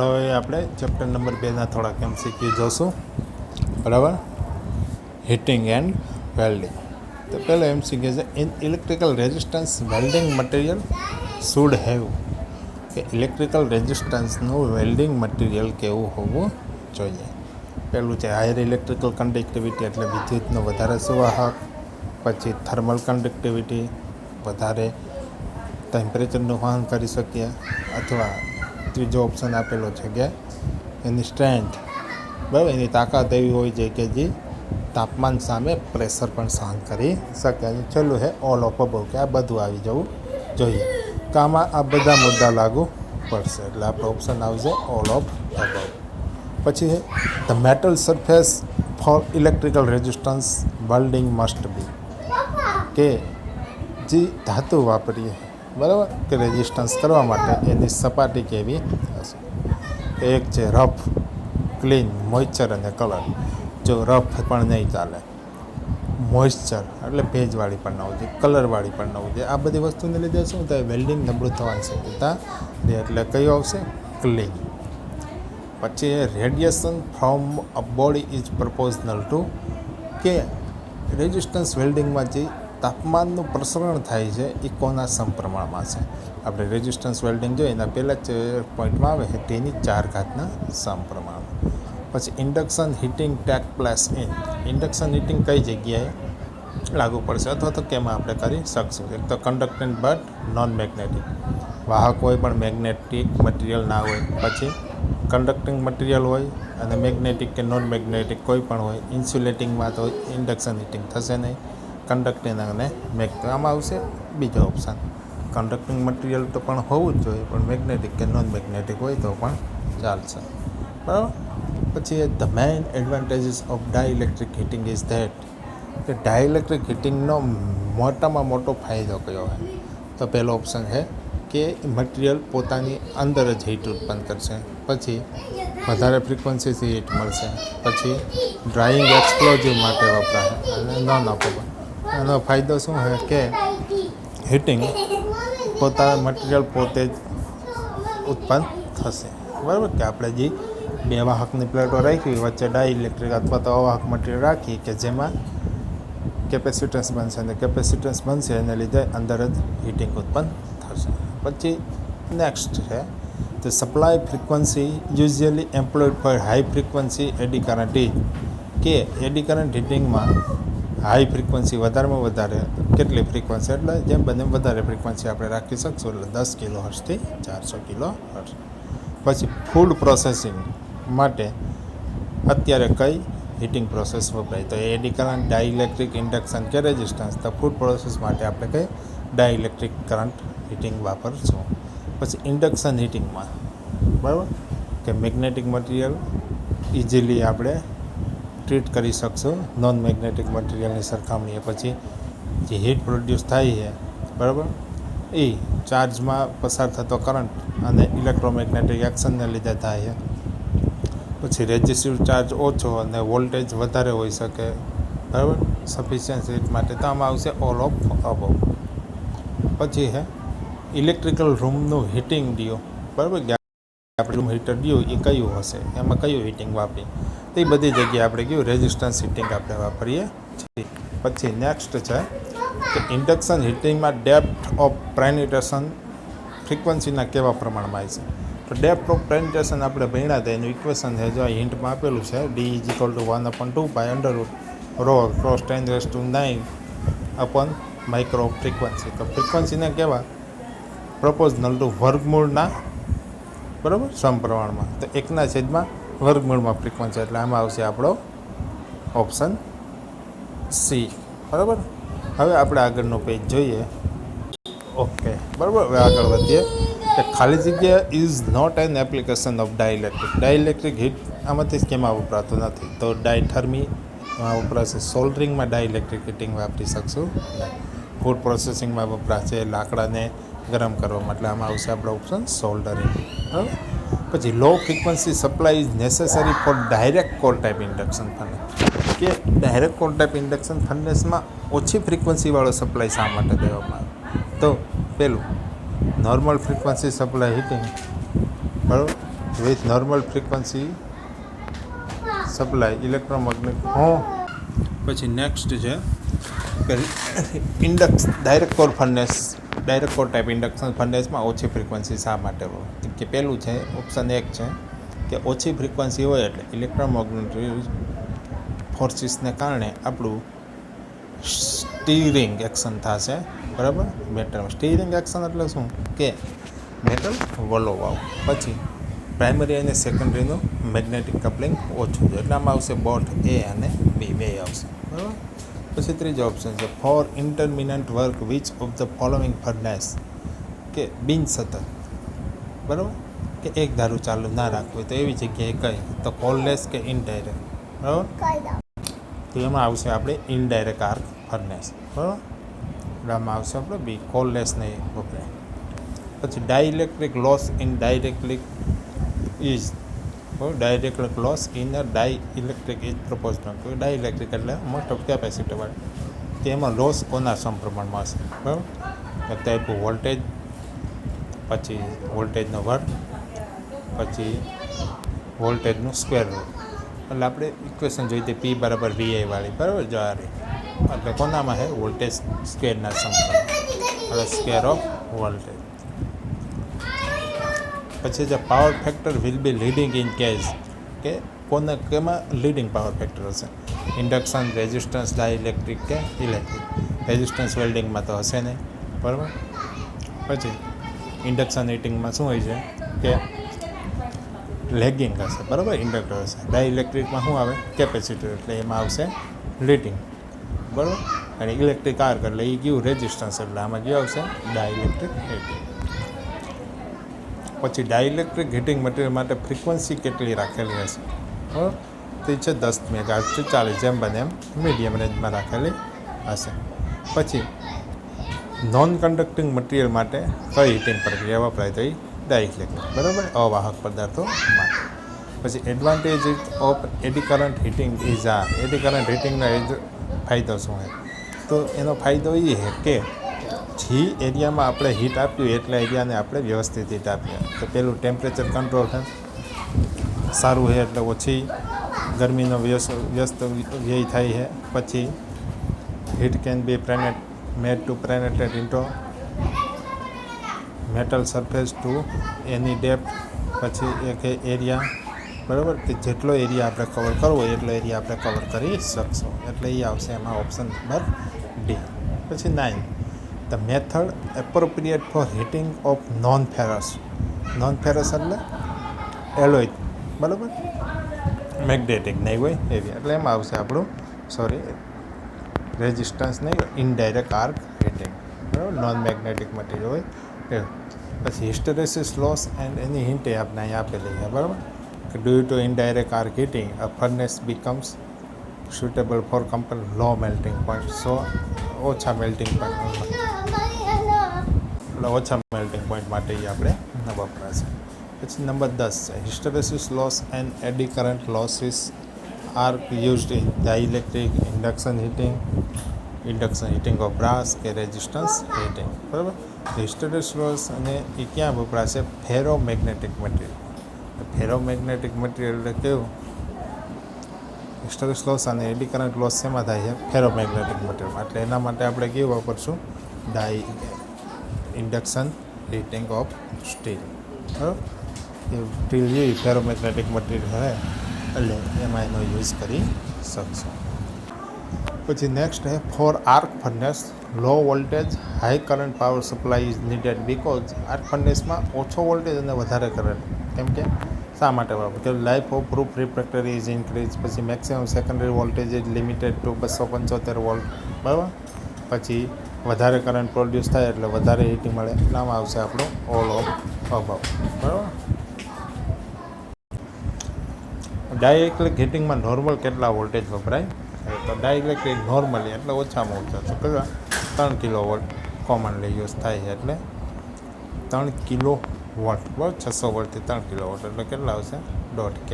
હવે આપણે chapter number 2ના થોડાક MCQ જોશું. બરાબર. Heating and welding. તો પહેલો MCQ છે, in electrical resistance welding material should have. કે ઇલેક્ટ્રિકલ રેઝિસ્ટન્સનું વેલ્ડિંગ મટીરિયલ કેવું હોવું જોઈએ. પહેલું છે હાયર ઇલેક્ટ્રિકલ કન્ડક્ટિવિટી, એટલે વિદ્યુતનો વધારે સુવાહક. પછી થર્મલ કન્ડક્ટિવિટી, વધારે ટેમ્પરેચરનું વહન કરી શકીએ. અથવા ત્રીજો ઓપ્શન આપેલો છે કે એની સ્ટ્રેન્થ, બરાબર, એની તાકાત એવી હોય છે કે જે તાપમાન સામે પ્રેશર પણ સહન કરી શકે. છેલ્લું છે ઓલ ઓફ અબવ, કે આ બધું આવી જવું જોઈએ. તો આમાં આ બધા મુદ્દા લાગુ પડશે, એટલે આપણો ઓપ્શન આવશે ઓલ ઓફ અબવ. પછી છે the metal surface for electrical resistance welding must be. કે જે ધાતુ વાપરીએ, બરાબર, કે રેઝિસ્ટન્સ કરવા માટે એની સપાટી કેવી હશે. એક છે રફ, ક્લીન, મોઇશ્ચર અને કલર. જો રફ પણ નહીં ચાલે, મોઇશ્ચર એટલે ભેજવાળી પણ ન હોવી જોઈએ, કલરવાળી પણ ન હોવી જોઈએ. આ બધી વસ્તુને લીધે શું થાય, વેલ્ડિંગ નબળું થવાની શક્યતા રહે. એટલે કયો આવશે? ક્લીન. પછી radiation from a body is પ્રપોઝનલ two. કે રેઝિસ્ટન્સ વેલ્ડિંગમાં જે તાપમાનનું પ્રસરણ થાય છે એ કોના સમપ્રમાણમાં છે. આપણે રેઝિસ્ટન્સ વેલ્ડિંગ જોઈએ એના પહેલાં જ પોઈન્ટમાં આવે છે તેની 4 સમપ્રમાણ. પછી induction heating take place in. Induction heating કઈ જગ્યાએ લાગુ પડશે અથવા તો કેમાં આપણે કરી શકશું. એક તો કન્ડક્ટન્ટ બટ નોન મેગ્નેટિક, વાહક હોય પણ મેગ્નેટિક મટીરિયલ ના હોય. પછી કન્ડક્ટિંગ મટીરિયલ હોય અને મેગ્નેટિક કે નોન મેગ્નેટિક કોઈ પણ હોય. ઇન્સ્યુલેટિંગમાં તો ઇન્ડક્શન હીટિંગ થશે નહીં. કન્ડક્ટિંગ અને આમાં આવશે બીજો ઓપ્શન. કન્ડક્ટિંગ મટીરિયલ તો પણ હોવું જ જોઈએ, પણ મેગ્નેટિક કે નોન મેગ્નેટિક હોય તો પણ ચાલશે. બરાબર. પછી the main advantages of dielectric heating is that. કે ડાઇલેક્ટ્રિક હીટિંગનો મોટામાં મોટો ફાયદો કયો હોય? તો પહેલો ઓપ્શન છે કે મટીરિયલ પોતાની અંદર જ હીટ ઉત્પન્ન કરશે. પછી વધારે ફ્રિકવન્સીથી હીટ મળશે. પછી ડ્રાઇંગ એક્સપ્લોઝિવ માટે વપરાય અને નોન ઓપરેબલ. એનો ફાયદો શું છે કે હીટિંગ પોતાના મટીરિયલ પોતે જ ઉત્પન્ન થશે. બરાબર. કે આપણે જે બે વાહકની પ્લેટો રાખી વચ્ચે ડાઇલેક્ટ્રિક અથવા તો અવાહક મટીરિયલ રાખી કે જેમાં કેપેસિટન્સ બનશે અને કેપેસિટન્સ બનશે એને લીધે અંદર જ હીટિંગ ઉત્પન્ન થશે. પછી નેક્સ્ટ છે તો supply frequency usually employed for high frequency eddy current is. કે એડી કરંટ હીટિંગમાં હાઈ ફ્રીક્વન્સી વધારેમાં વધારે કેટલી ફ્રીક્વન્સી, એટલે જેમ બને વધારે ફ્રીક્વન્સી આપણે રાખી શકશું, એટલે 10 કિલો હર્ટ્ઝથી 400 કિલો હર્ટ્ઝ. પછી ફૂડ પ્રોસેસિંગ માટે અત્યારે કઈ હીટિંગ પ્રોસેસ વપરાય? તો એડી કરંટ, ડાઇલેક્ટ્રિક, ઇન્ડક્શન કે રેઝિસ્ટન્સ. તો ફૂડ પ્રોસેસ માટે આપણે કઈ ડાઇલેક્ટ્રિક કરંટ હીટિંગ વાપરશું. પછી ઇન્ડક્શન હીટિંગમાં, બરાબર, કે મેગ્નેટિક મટીરિયલ ઇઝીલી આપણે ટ્રીટ કરી શકશું નોન મેગ્નેટિક મટીરિયલની સરખામણીએ. પછી જે હીટ પ્રોડ્યુસ થાય છે, બરાબર, એ ચાર્જમાં પસાર થતો કરંટ અને ઇલેક્ટ્રોમેગ્નેટિક એક્શનને લીધે થાય છે. પછી રેઝિસ્ટિવ ચાર્જ ઓછો અને વોલ્ટેજ વધારે હોઈ શકે, બરાબર, સફિશિયન્ટ હીટ માટે. તો આમાં આવશે ઓલ ઓફ અબવ. પછી છે ઇલેક્ટ્રિકલ રૂમનું હીટિંગ ડ્યુ, બરાબર, કે આપણે રૂમ હીટર ડ્યુ એ કયું હશે, એમાં કયું હીટિંગ વાપરીએ? તો એ બધી જગ્યાએ આપણે કયું રેઝિસ્ટન્સ હીટિંગ આપણે વાપરીએ છીએ. પછી નેક્સ્ટ છે કે ઇન્ડક્શન હીટિંગમાં ડેપ્થ ઓફ પેનિટ્રેશન ફ્રીક્વન્સીના કેવા પ્રમાણમાં આવે છે? તો ડેપ્થ ઓફ પેનિટ્રેશન આપણે ભણ્યા હતા, એનું ઇક્વેશન છે જો હિન્ટમાં આપેલું છે, D=1/2π√ρ×10⁹ માઇક્રો ફ્રીક્વન્સી. તો ફ્રીક્વન્સીને કેવા? પ્રપોઝનલ ટુ વર્ગમૂળના, બરાબર, સમપ્રમાણમાં. તો 1/વર્ગમૂળમાં ફ્રીક્વન્સી, એટલે આમાં આવશે આપણો ઓપ્શન સી. બરાબર. હવે આપણે આગળનું પેજ જોઈએ. ઓકે, બરાબર. હવે આગળ વધીએ કે ખાલી જગ્યા is not an application of dielectric. Dielectric heat આમાંથી કેમાં વપરાતું નથી? તો ડાયથર્મીમાં વપરાશે. સોલ્ડરિંગમાં ડાઇલેક્ટ્રિક હીટિંગ વાપરી શકશું. ફૂડ પ્રોસેસિંગમાં વપરાશે લાકડાને ગરમ કરવા માટે, આમાં આવશે આપણો ઓપ્શન સોલ્ડરિંગ. બરાબર. પછી low frequency supply is necessary for direct core type induction furnace. કે ડાયરેક્ટ કોર ટાઈપ ઇન્ડક્શન ફર્નેસમાં ઓછી ફ્રીક્વન્સીવાળો સપ્લાય શા માટે દેવામાં આવે? તો પેલું નોર્મલ ફ્રીક્વન્સી સપ્લાય હીટિંગ, બરાબર, with normal frequency supply electromagnetic પછી નેક્સ્ટ છે કે direct core furnace, direct core type induction ફર્નેસમાં ઓછી ફ્રીક્વન્સી શા માટે હોય? કે પહેલું છે ઓપ્શન 1 છે કે ઓછી ફ્રીક્વન્સી હોય એટલે ઇલેક્ટ્રોમેગ્નેટિક ફોર્સિસને કારણે આપણું સ્ટીરિંગ એક્શન થશે, બરાબર? મેટલ સ્ટીરિંગ એક્શન એટલે શું કે મેટલ વલોવ આવું. પછી પ્રાઇમરી અને સેકન્ડરીનું મેગ્નેટિક કપલિંગ ઓછું છે એટલે આમાં આવશે બોથ A અને B બે આવશે, બરાબર? પછી ત્રીજો ઓપ્શન છે for intermittent work which of the following furnace, કે બિન સતત, બરાબર? કે એક ધારું ચાલુ ના રાખવું તો એવી જગ્યાએ કઈ તો કોલલેસ કે ઇનડાયરેક્ટ, બરાબર? તો એમાં આવશે આપણે ઇનડાયરેક્ટ આર્ક ફર્નેસ, બરાબર? એટલે આમાં આવશે આપણે બી કોલલેસ નહીં વપરાય. પછી dielectric loss in directly is, direct loss in a dielectric is પ્રપોઝનલ. તો ડાઇલેક્ટ્રિક એટલે મોસ્ટ ઓફ કેપેસિટર વાળી, કે એમાં લોસ કોના સમપ્રમાણમાં હશે, બરાબર? એટલે આપ્યું વોલ્ટેજ, પછી વોલ્ટેજનો વર્ગ, પછી વોલ્ટેજનું સ્ક્વેર રૂટ. એટલે આપણે ઇક્વેશન જોઈ હતી P બરાબર VI વાળી, બરાબર? જો આ રહી, એટલે કોનામાં છે વોલ્ટેજ સ્ક્વેરના સમપ્રમાણ, એટલે સ્ક્વેર ઓફ વોલ્ટેજ. પછી જે power factor will be leading in case, કે કેમાં લીડિંગ પાવર ફેક્ટર હશે? ઇન્ડક્શન, રેઝિસ્ટન્સ, ડાઇલેક્ટ્રિક કે ઇલેક્ટ્રિક. રેઝિસ્ટન્સ વેલ્ડિંગમાં તો હશે નહીં, બરાબર? પછી ઇન્ડક્શન હીટિંગમાં શું હોય છે કે લેગિંગ હશે, બરાબર? ઇન્ડક્ટર હશે. ડાઇલેક્ટ્રિકમાં શું આવે? કેપેસિટર, એટલે એમાં આવશે લીડિંગ, બરાબર? અને ઇલેક્ટ્રિક આર્ક એટલે એ ગયું રેઝિસ્ટન્સ, એટલે આમાં ગયું આવશે ડાઇલેક્ટ્રિક હીટિંગ. પછી ડાઇલેક્ટ્રિક હીટિંગ મટીરિયલ માટે ફ્રીક્વન્સી કેટલી રાખેલી હશે? બરાબર? તે છે 10 મેગાહર્ટ્ઝથી 40, જેમ બને એમ મીડિયમ રેન્જમાં રાખેલી હશે. પછી નોન કન્ડક્ટિંગ મટીરિયલ માટે કઈ હીટિંગ પ્રક્રિયા વપરાય? તો એ ડાઇલેક્ટ્રિક, બરાબર? અવાહક પદાર્થો માટે. પછી advantage of eddy current heating is આ, એડી કરંટ હીટિંગનો ફાયદો શું છે? તો એનો ફાયદો એ છે કે જે એરિયામાં આપણે હીટ આપ્યું એટલા એરિયાને આપણે વ્યવસ્થિત હીટ આપીએ. તો પેલું ટેમ્પરેચર કંટ્રોલ છે, સારું છે, એટલે ઓછી ગરમીનો વ્યસ્ત વ્યય થાય છે. પછી heat can be made to penetrate into metal surface to any depth. પછી એક એરિયા, બરાબર? કે જેટલો એરિયા આપણે કવર કરવો હોય એટલો એરિયા આપણે કવર કરી શકશું, એટલે એ આવશે એમાં ઓપ્શન નંબર D. પછી 9, the method appropriate for heating of non ferrous. Non ferrous એટલે એલોય, બરાબર? મેગ્નેટિક નહીં હોય એવી, એટલે એમાં આવશે આપણું રેઝિસ્ટન્સ નહીં, ઇનડાયરેક્ટ આર્ક હીટિંગ, બરાબર? નોન મેગ્નેટિક મટીરિયલ હોય એ. પછી હિસ્ટેરેસિસ લોસ એન્ડ એની હિન્ટ આપણે અહીં આપેલી છે, બરાબર? કે due to indirect arc heating a furnace becomes suitable for low melting point. So ઓછા મેલ્ટિંગ પોઈન્ટ, એટલે ઓછા મેલ્ટિંગ પોઈન્ટ માટે એ આપણે વપરાશે. પછી નંબર 10 છે hysteresis loss and eddy current losses are used in dielectric induction heating of brass કે resistance heating, બરાબર? હિસ્ટેરેસિસ લોસ અને એ ક્યાં વપરાશે? Ferromagnetic material. ફેરોમેગ્નેટિક મટીરિયલ એટલે કેવું? હિસ્ટેરેસિસ લોસ અને એડી કરંટ લોસ શેમાં થાય છે? Ferromagnetic material. એટલે એના માટે આપણે કેવું વાપરશું? ઇન્ડક્શન હીટિંગ ઓફ સ્ટીલ, બરાબર? એ સ્ટીલ જેવી ફેરોમેગ્નેટિક મટીરિયલ હોય એટલે એમાં એનો યુઝ કરી શકશું. પછી નેક્સ્ટ છે for arc furnace low voltage high current power supply is needed because arc ફર્નેસમાં ઓછો વોલ્ટેજ અને વધારે કરંટ. કેમ કે શા માટે વાપરે? કે life of proof refractory is increase. પછી maximum secondary voltage is limited to 275 volt, બરાબર? પછી વધારે કરંટ પ્રોડ્યુસ થાય એટલે વધારે હીટિંગ મળે, એટલામાં આવશે આપણું ઓલ ઓફ અબાવ, બરાબર? ડાઇલેક્ટ્રિક હીટિંગમાં નોર્મલ કેટલા વોલ્ટેજ વપરાય? તો ડાઇલેક્ટ્રિક નોર્મલી એટલે ઓછામાં ઓછા તો કેટલા? 3 કિલો વોલ્ટ કોમનલી યુઝ થાય છે, એટલે 3 કિલો વોટ, બરાબર? 600 વોલ્ટથી 3 કિલો વોટ એટલે કેટલા આવશે? 1.5 K.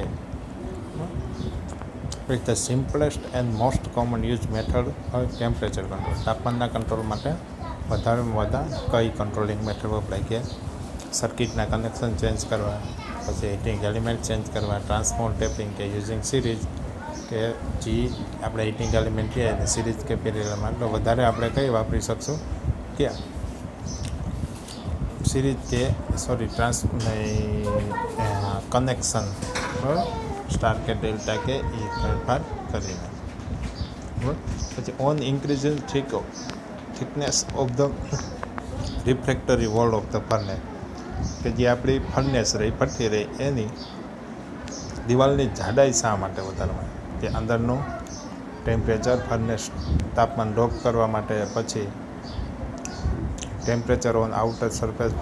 It's the simplest and most common use method હોય ટેમ્પરેચર કંટ્રોલ. તાપમાનના કંટ્રોલ માટે વધારેમાં વધારે કઈ કંટ્રોલિંગ મેથડ વપરાય? કે સર્કિટના કનેક્શન ચેન્જ કરવા, પછી હીટિંગ એલિમેન્ટ ચેન્જ કરવા, ટ્રાન્સફોર્મ ટેપિંગ કે યુઝિંગ સિરીઝ કે જે આપણે હીટિંગ એલિમેન્ટ કહીએ અને સિરીઝ કે પેરેલલમાં તો વધારે આપણે કઈ વાપરી શકશું કે સિરીઝ કે કનેક્શન બરાબર, સ્ટાર કે ડેલ્ટા કે એ ફેરફાર કરીને બરાબર. પછી on increasing thickness of the refractory wall of the furnace કે જે આપણી ફર્નેસ રહી ભઠ્ઠી રહી એની દિવાલની જાડાઈ શા માટે વધારવા કે અંદરનું ટેમ્પરેચર ફર્નેસ તાપમાન ડ્રોપ કરવા માટે, પછી temperature on outer surface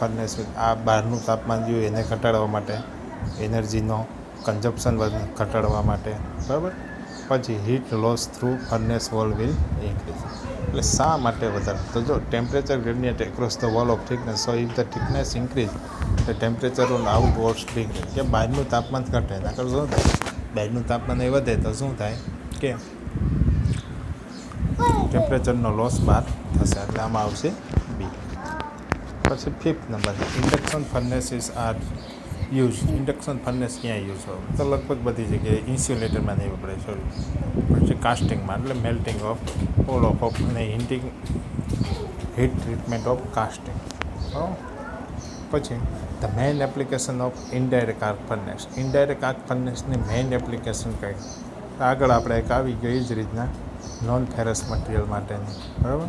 furnace આ બહારનું તાપમાન જોયું એને ઘટાડવા માટે, એનર્જીનો કન્ઝપ્શન ઘટાડવા માટે બરાબર. પછી heat loss through furnace wall will increase એટલે શા માટે વધારે તો જો temperature gradient across the wall of thickness, so if the thickness increase the temperature on આઉટવર્ડ્સ decrease કે બહારનું તાપમાન ઘટે નકર શું થાય, બહારનું તાપમાન એ વધે તો શું થાય કે ટેમ્પરેચરનો લોસ બહાર થશે એટલે આમાં આવશે બી. પછી 5th number induction furnaces are use. Induction furnace ક્યાં યુઝ હોય તો લગભગ બધી જગ્યાએ ઇન્સ્યુલેટરમાં નહીં વપરાય, સોરી પછી કાસ્ટિંગમાં એટલે મેલ્ટિંગ ઓફ ઓલ ઓફ અને હીટ ટ્રીટમેન્ટ ઓફ કાસ્ટિંગ. પછી the main application of indirect arc furnace. Indirect arc ફર્નેસની મેઇન એપ્લિકેશન કઈ આગળ આપણે એક આવી ગઈ જ રીતના નોન ફેરસ મટીરિયલ માટેની બરાબર.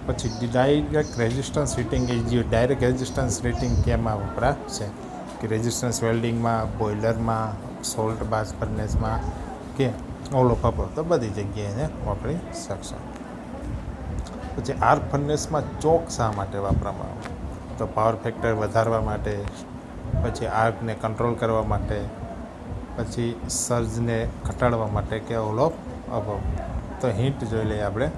પછી ડાયરેક્ટ રેઝિસ્ટન્સ હીટિંગ એ જે ડાયરેક્ટ રેઝિસ્ટન્સ હીટિંગ કેમાં વપરાશે કે રેઝિસ્ટન્સ વેલ્ડિંગમાં, બોઇલરમાં, સોલ્ટ બાથ ફર્નેસમાં કે ઓલ ઓફ તો બધી જગ્યાએ એને વાપરી શકશો. પછી આર્ક ફર્નેસમાં ચોક શા માટે વાપરવામાં આવે તો પાવર ફેક્ટર વધારવા માટે, પછી આર્કને કંટ્રોલ કરવા માટે, પછી સર્જને ઘટાડવા માટે કે ઓલ ઓફ અબવ. તો હિન્ટ જોઈ લઈએ આપણે,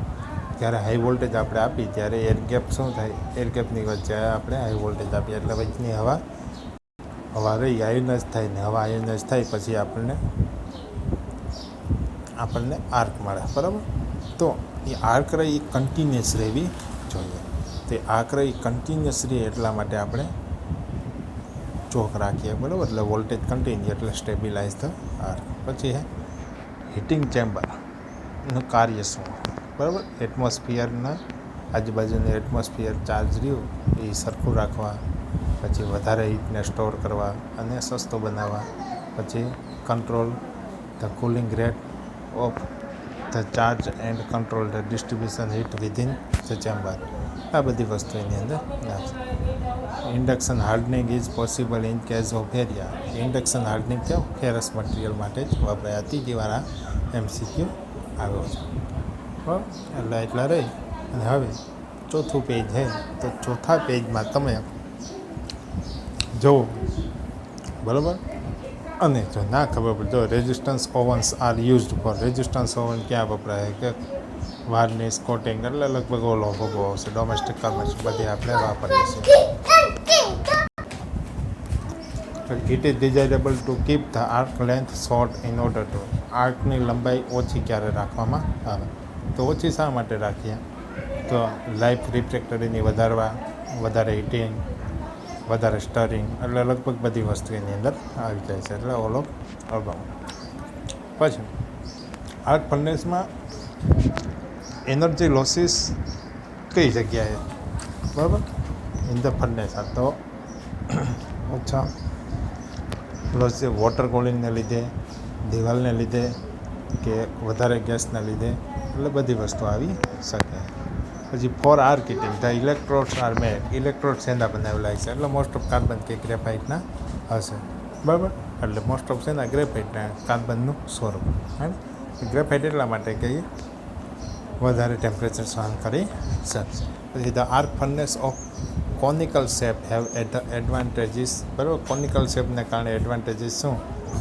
જ્યારે હાઈ વોલ્ટેજ આપણે આપી ત્યારે એર ગેપ શું થાય, એર ગેપની વચ્ચે આપણે હાઈ વોલ્ટેજ આપીએ એટલે વચ્ચેની હવા રહી આયોનાઇઝ થાય ને હવા આયોનાઇઝ થાય પછી આપણને આર્ક મળે બરાબર. તો એ આર્ક રહી એ કન્ટિન્યુઅસ રહેવી જોઈએ. તે આર્ક રહી કન્ટિન્યુઅસ રહે એટલા માટે આપણે ચોક રાખીએ બરાબર, એટલે વોલ્ટેજ કન્ટિન્યુ એટલે સ્ટેબિલાઇઝ ધ આર્ક. પછી હીટિંગ ચેમ્બરનું કાર્ય શું બરાબર, એટમોસ્ફિયરના આજુબાજુનું એટમોસ્ફિયર ચાર્જ રહ્યું એ સરખું રાખવા, પછી વધારે હીટને સ્ટોર કરવા અને સસ્તો બનાવવા, પછી control the cooling rate of the charge and control the distribution heat within the chamber. આ બધી વસ્તુ એની અંદર નાખશે. Induction hardening is possible in case of area. Induction hardening તો ફેરસ મટીરિયલ માટે જ વપરાય. ત્રીજી વાર આ MCQ આવ્યો છે બરાબર. એટલે એટલા રહી અને હવે ચોથું પેજ છે તો ચોથા પેજમાં તમે જુઓ બરાબર. અને જો ના ખબર પડે જો resistance ovens are used for. Resistance oven ક્યાં વપરાય કે વાર્નિશ, કોટિંગ એટલે લગભગ ઓલ ઓફ આવશે. ડોમેસ્ટિક કમર્શિયલ બધી આપણે વાપરીએ છીએ. It is desirable to keep the arc length short in order to. આર્કની લંબાઈ ઓછી ક્યારે રાખવામાં આવે તો ઓછી શા માટે રાખીએ તો લાઈફ રિફ્રેક્ટરીની વધારવા, વધારે હીટિંગ, વધારે સ્ટરિંગ એટલે લગભગ બધી વસ્તુ એની અંદર આવી જાય છે એટલે ઓલ ઓફ અબાઉ. પછી આર્ક ફર્નેસમાં એનર્જી લોસીસ કઈ જગ્યાએ બરાબર ઇન ધ ફર્નેસ તો ઓછા લોસ વોટર કુલિંગને લીધે, દિવાલને લીધે કે વધારે ગેસના લીધે એટલે બધી વસ્તુ આવી શકે. પછી for arc heating the electrodes are made. Electrodes એના બનાવેલા છે એટલે મોસ્ટ ઓફ કાર્બન કે ગ્રેફાઇટના હશે બરાબર. એટલે મોસ્ટ ઓફ છે ને ગ્રેફાઇટના કાર્બનનું સ્વરૂપ હે. ગ્રેફાઇટ એટલા માટે કે વધારે ટેમ્પરેચર સહન કરી શકશે. પછી the arc furnace of conical shape have advantages બરાબર. કોનિકલ શેપને કારણે એડવાન્ટેજીસ શું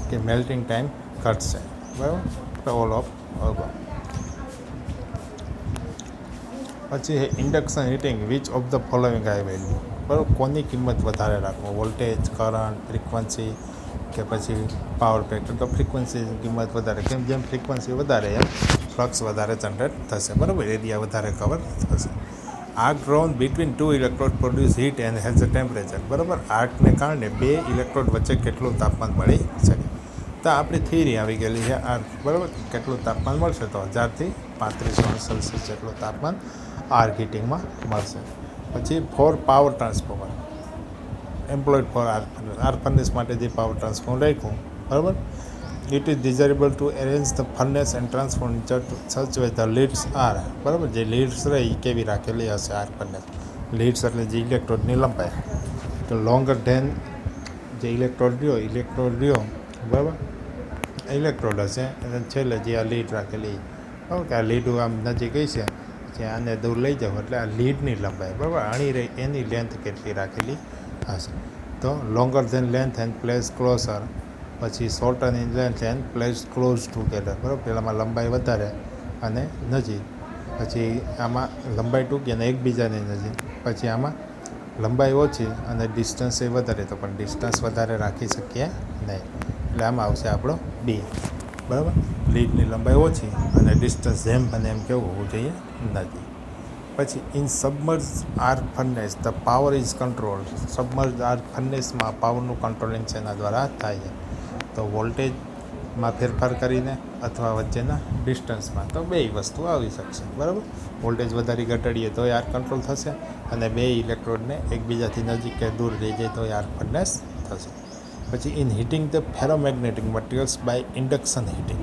કે મેલ્ટિંગ ટાઈમ ઘટશે બરાબર. ઓલ ઓફ પછી induction heating which of the following high value બરાબર. કોની કિંમત વધારે રાખવો, વોલ્ટેજ, કરંટ, ફ્રિકવન્સી કે પછી પાવર ફેક્ટર. તો ફ્રિકવન્સીની કિંમત વધારે, કેમ જેમ ફ્રિકવન્સી વધારે એમ ફ્લક્સ વધારે જનરેટ થશે બરાબર, એરિયા વધારે કવર થશે. Arc drawn between two electrode produce heat and has a temperature. બરાબર, આર્કને કારણે બે ઇલેક્ટ્રોડ વચ્ચે કેટલું તાપમાન મળી શકે. તો આપણી થિયરી આવી ગયેલી છે આર્ક. બરાબર, કેટલું તાપમાન મળશે તો 1000થી 35°C જેટલું તાપમાન આર્ક હીટિંગમાં મળશે. પછી for power transformer employed for arc furnace માટે જે પાવર ટ્રાન્સફોર્મર રાખ્યું. બરાબર, it is desirable to arrange the furnace and transform such way the leads are. બરાબર, જે લીડ્સ રહે એ કેવી રાખેલી હશે આર્ક ફર્નેસ. લીડ્સ એટલે જે ઇલેક્ટ્રોડની લંબાઈ, તો લોંગર ધેન જે ઇલેક્ટ્રોડ રહ્યો બરાબર ઇલેક્ટ્રોડ હશે અને છેલ્લે જે આ લીડ રાખેલી. બરાબર, કે આ લીડ આમ નજીક છે જે આને દૂર લઈ જાવ એટલે આ લીડની લંબાઈ બરાબર આણી રહી એની લેન્થ કેટલી રાખેલી હશે. તો longer than length and place closer, પછી shorter in length and place close together. બરાબર, પહેલાંમાં લંબાઈ વધારે અને નજીક, પછી આમાં લંબાઈ ટૂંકી અને એકબીજાની નજીક, પછી આમાં લંબાઈ ઓછી અને ડિસ્ટન્સ એ વધારે, તો પણ ડિસ્ટન્સ વધારે રાખી શકીએ નહીં. એટલે આમાં આવશે આપણો બી. બરાબર, લીડની લંબાઈ ઓછી અને ડિસ્ટન્સ જેમ બને એમ કેવું હોવું જોઈએ નથી. પછી in submerge arc furnace the power is control. Submerge arc ફર્નેસમાં પાવરનું કંટ્રોલિંગ છે એના દ્વારા થાય છે. તો વોલ્ટેજમાં ફેરફાર કરીને અથવા વચ્ચેના ડિસ્ટન્સમાં, તો બે વસ્તુ આવી શકશે. બરાબર, વોલ્ટેજ વધારી ઘટાડીએ તો આર્ક કંટ્રોલ થશે અને બે ઇલેક્ટ્રોડને એકબીજાથી નજીક કે દૂર લઈ જાય તો આર્ક ફર્નેસ થશે. પછી in heating the ferromagnetic materials by induction heating,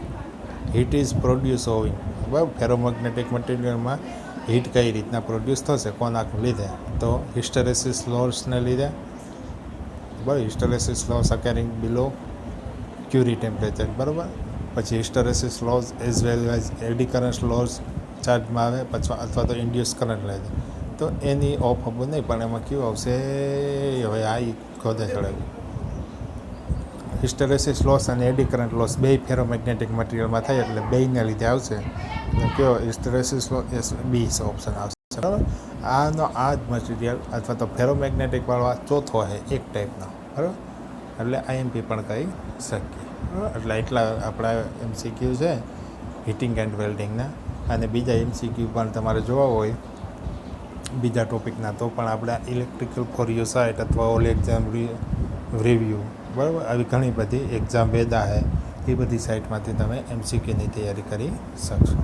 heat is produce owing. બરાબર, ફેરોમેગ્નેટિક મટીરિયલમાં હીટ કઈ રીતના પ્રોડ્યુસ થશે કોના લીધે, તો હિસ્ટેરેસિસ લોસને લીધે. બરાબર, hysteresis loss occurring below Curie temperature. બરાબર, પછી hysteresis loss as well as eddy current loss ચાર્જમાં આવે પછી અથવા તો ઇન્ડ્યુસ કરંટ લે. તો એની ઓફ ખબર નહીં પણ એમાં કયું આવશે હવે આ ખોદે ચડાવ્યું. હિસ્ટેરેસિસ લોસ અને એડી કરંટ લોસ બે ફેરોમેગ્નેટિક મટીરિયલમાં થાય એટલે બેયના લીધે આવશે. કયો હિસ્ટેરેસિસ લોસ બી ઓપ્શન આવશે. બરાબર, આનો આ જ મટીરિયલ અથવા તો ફેરોમેગ્નેટિકવાળો ચોથો છે એક ટાઈપનો. બરાબર, એટલે આઈએમપી પણ કહી શકીએ. બરાબર, એટલા આપણા એમસીક્યુ છે હીટિંગ એન્ડ વેલ્ડિંગના. અને બીજા એમસીક્યુ પણ તમારે જોવા હોય બીજા ટોપિકના તો પણ આપણે ઇલેક્ટ્રિકલ ફોર યોર સાઇટ અથવા ઓલ એક્ઝામ રિવ્યૂ. બરાબર, આવી ઘણી બધી એક્ઝામ વેદા છે એ બધી સાઇટમાંથી તમે એમસીક્યુની તૈયારી કરી શકશો.